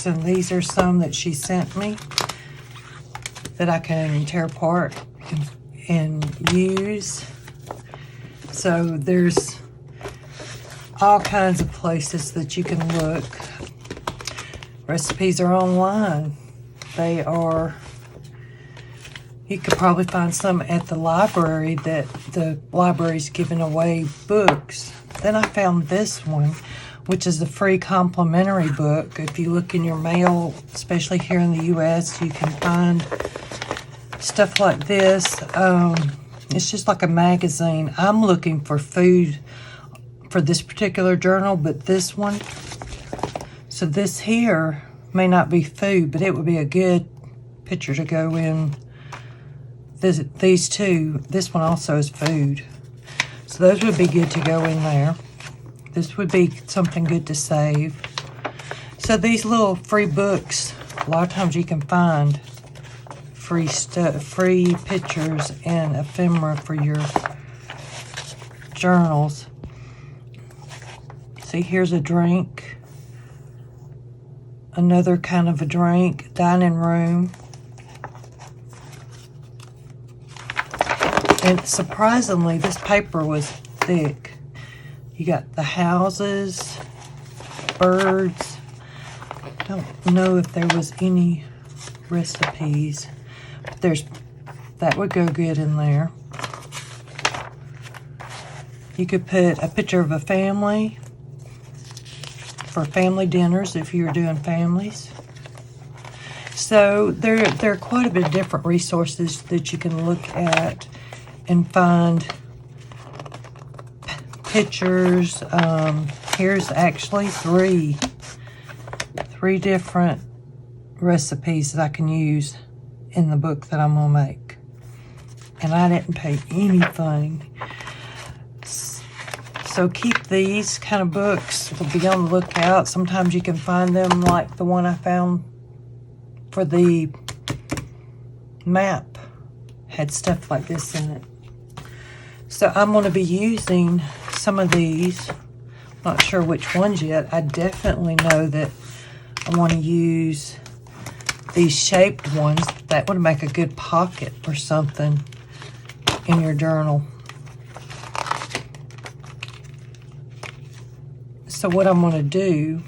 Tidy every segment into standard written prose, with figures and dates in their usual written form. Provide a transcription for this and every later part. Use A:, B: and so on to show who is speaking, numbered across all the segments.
A: And these are some that she sent me that I can tear apart and use. So there's all kinds of places that you can look. Recipes are online. They are, you could probably find some at the library, that the library's giving away books. Then I found this one, which is a free complimentary book. If you look in your mail, especially here in the US, you can find stuff like this. It's just like a magazine. I'm looking for food for this particular journal, but this one. So this here may not be food, but it would be a good picture to go in. These two. This one also is food. So those would be good to go in there. This would be something good to save. So these little free books, a lot of times you can find free stuff, free pictures and ephemera for your journals. See, here's a drink. Another kind of a drink, dining room. And surprisingly, this paper was thick. You got the houses, birds. Don't know if there was any recipes. But that would go good in there. You could put a picture of a family for family dinners if you're doing families. So there are quite a bit of different resources that you can look at and find pictures. Here's actually three different recipes that I can use in the book that I'm gonna make, and I didn't pay anything. So keep these kind of books. We'll be on the lookout. Sometimes you can find them, like the one I found for the map had stuff like this in it. So I'm going to be using some of these. Not sure which ones yet. I definitely know that I want to use these shaped ones. That would make a good pocket or something in your journal. So what I'm going to do,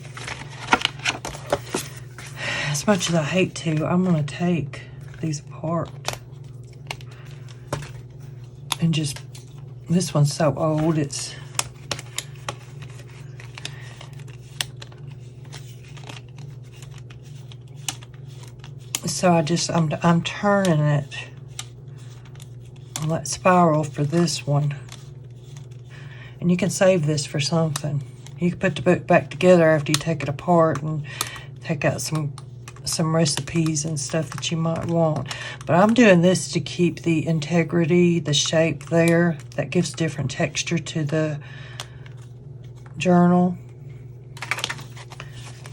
A: as much as I hate to, I'm going to take these apart and just, this one's so old, it's, so I'm turning it on that spiral for this one. And you can save this for something. You can put the book back together after you take it apart and take out some recipes and stuff that you might want. But I'm doing this to keep the integrity, the shape there. That gives different texture to the journal.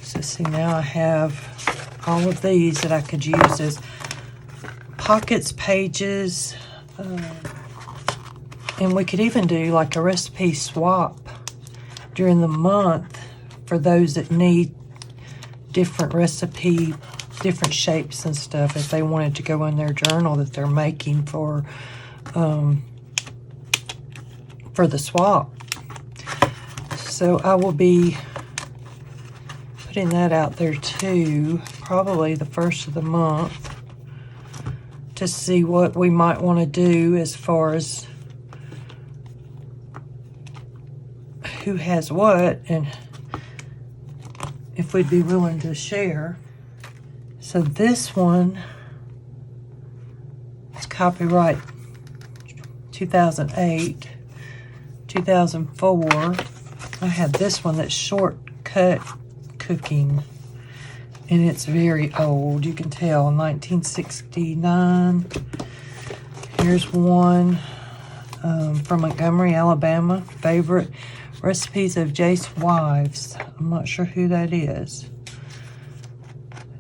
A: So see, now I have all of these that I could use as pockets, pages, and we could even do like a recipe swap during the month for those that need different recipe, different shapes and stuff, if they wanted to go in their journal that they're making for the swap. So I will be putting that out there too, probably the first of the month, to see what we might want to do as far as who has what and if we'd be willing to share. So this one is copyright 2008, 2004. I have this one that's shortcut cooking, and it's very old. You can tell, 1969. Here's one from Montgomery, Alabama. Favorite recipes of Jace's wives. I'm not sure who that is.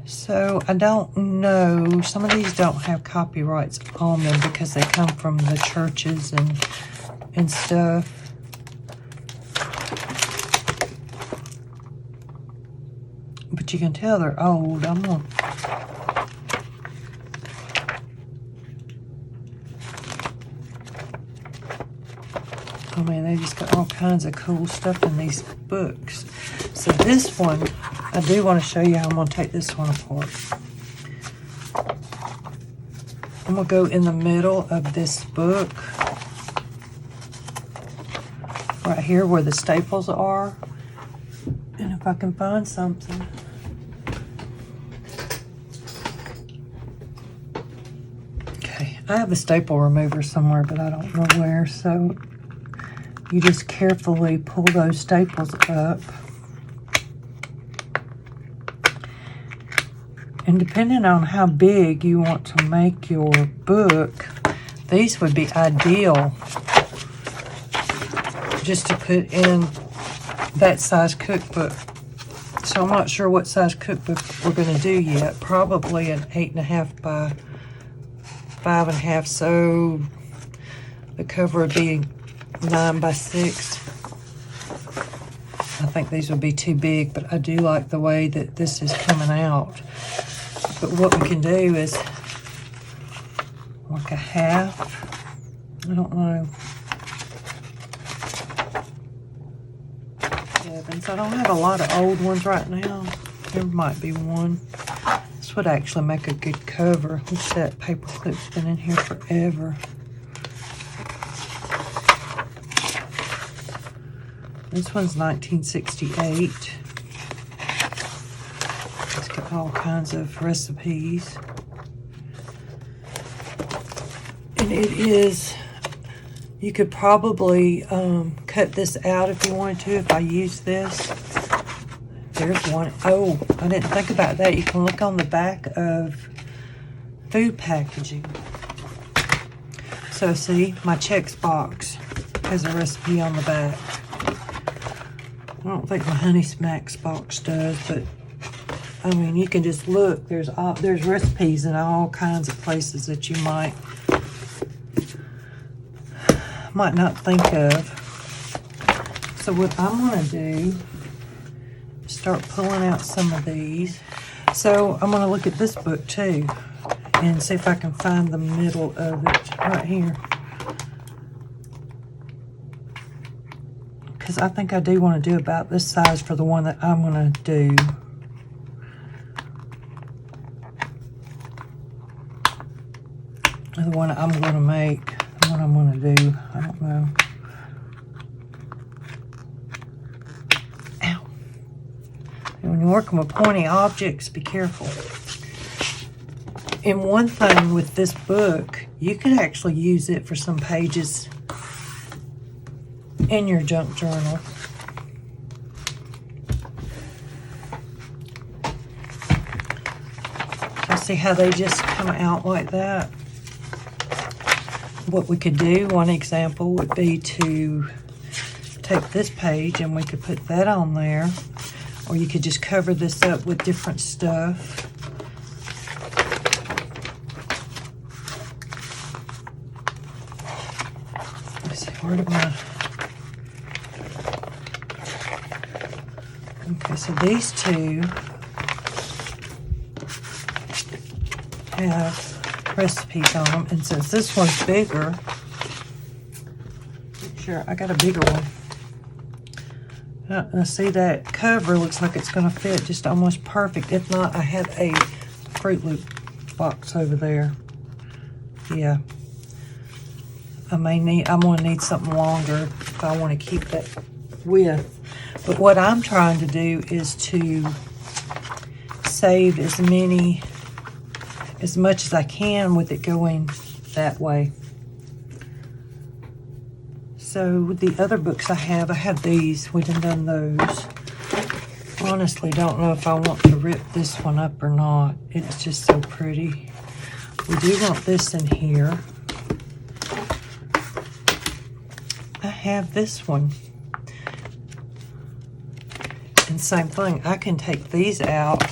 A: So I don't know. Some of these don't have copyrights on them because they come from the churches and stuff. But but you can tell they're old. I mean, they just got all kinds of cool stuff in these books. So this one, I do want to show you how I'm going to take this one apart. I'm going to go in the middle of this book, right here where the staples are. And if I can find something. Okay, I have a staple remover somewhere, but I don't know where. So you just carefully pull those staples up. And depending on how big you want to make your book, these would be ideal just to put in that size cookbook. So I'm not sure what size cookbook we're going to do yet. Probably an 8.5 by 5.5. So the cover would be 9 by 6. I think these would be too big, but I do like the way that this is coming out. But what we can do is like a half. I don't know. Evans. I don't have a lot of old ones right now. There might be one. This would actually make a good cover. Wish that paper clip's been in here forever. This one's 1968. It's got all kinds of recipes. And it is, you could probably cut this out if you wanted to, if I use this. There's one. Oh, I didn't think about that. You can look on the back of food packaging. So see, my Chex box has a recipe on the back. I don't think my Honey Smacks box does, but I mean, you can just look. There's recipes in all kinds of places that you might not think of. So what I'm going to do is start pulling out some of these. So I'm going to look at this book too and see if I can find the middle of it right here. Because I think I do want to do about this size for the one that I'm going to do. The one I'm going to make, the one I'm going to do, I don't know. Ow. And when you're working with pointy objects, be careful. And one thing with this book, you could actually use it for some pages in your junk journal. So see how they just come out like that? What we could do, one example would be to take this page and we could put that on there, or you could just cover this up with different stuff. Let's see, where did my... Okay, so these two have recipes on them, and since this one's bigger, sure, I got a bigger one. Now see, that cover looks like it's going to fit just almost perfect. If not, I have a Fruit Loop box over there. Yeah, I'm going to need something longer if I want to keep that width. But what I'm trying to do is to save as much as I can with it going that way. So with the other books I have these. We done those. Honestly, don't know if I want to rip this one up or not. It's just so pretty. We do want this in here. I have this one. And same thing, I can take these out.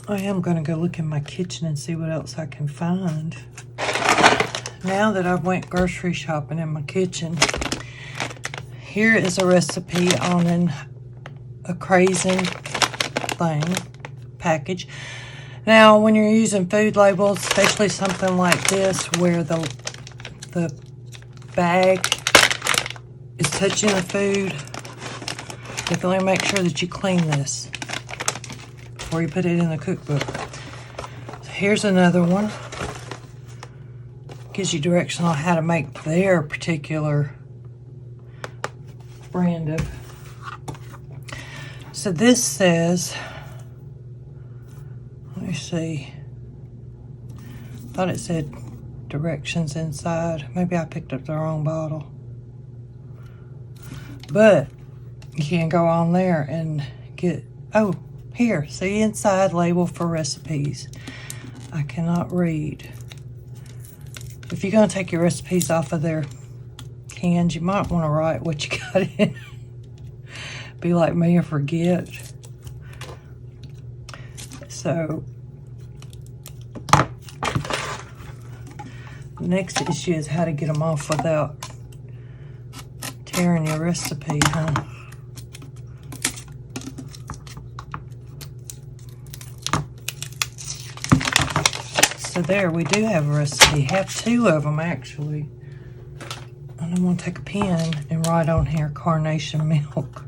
A: I am going to go look in my kitchen and see what else I can find. Now that I've went grocery shopping in my kitchen, here is a recipe on a craisin package. Now, when you're using food labels, especially something like this where the bag is touching the food, definitely make sure that you clean this before you put it in the cookbook. So here's another one. Gives you direction on how to make their particular brand of. So this says, let me see, thought it said directions inside. Maybe I picked up the wrong bottle. But you can go on there and get, oh, here, see inside label for recipes. I cannot read. If you're going to take your recipes off of their cans, you might want to write what you got in. Be like me and forget. So, the next issue is how to get them off without tearing your recipe, huh? So there, we do have a recipe. Have two of them, actually. And I'm going to take a pen and write on here, carnation milk.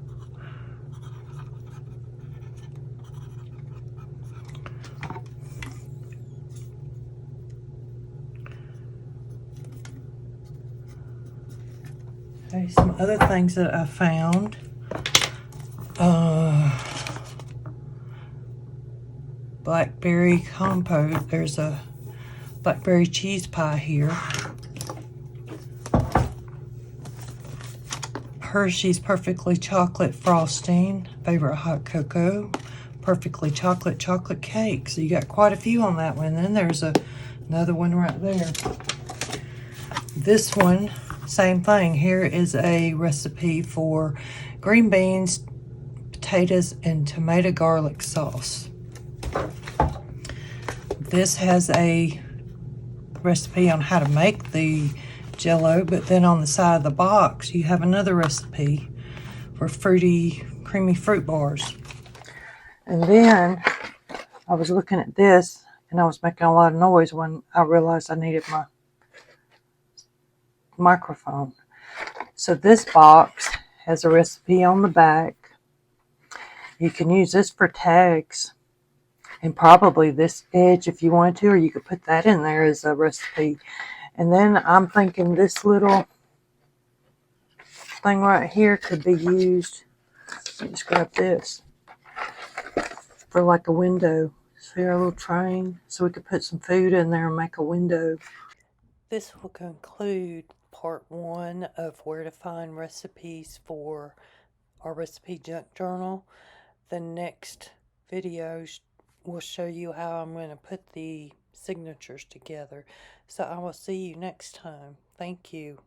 A: Okay, some other things that I found. Blackberry compote. There's a blackberry cheese pie here. Hershey's Perfectly Chocolate Frosting. Favorite hot cocoa. Perfectly Chocolate chocolate cake. So you got quite a few on that one. Then there's another one right there. This one, same thing. Here is a recipe for green beans, potatoes, and tomato garlic sauce. This has a recipe on how to make the Jello, but then on the side of the box, you have another recipe for fruity, creamy fruit bars. And then I was looking at this, and I was making a lot of noise when I realized I needed my microphone. So this box has a recipe on the back. You can use this for tags, and probably this edge if you wanted to, or you could put that in there as a recipe. And then I'm thinking this little thing right here could be used, let me just grab this, for like a window. See our little train? So we could put some food in there and make a window. This will conclude part 1 of where to find recipes for our recipe junk journal. The next video will show you how I'm going to put the signatures together. So I will see you next time. Thank you.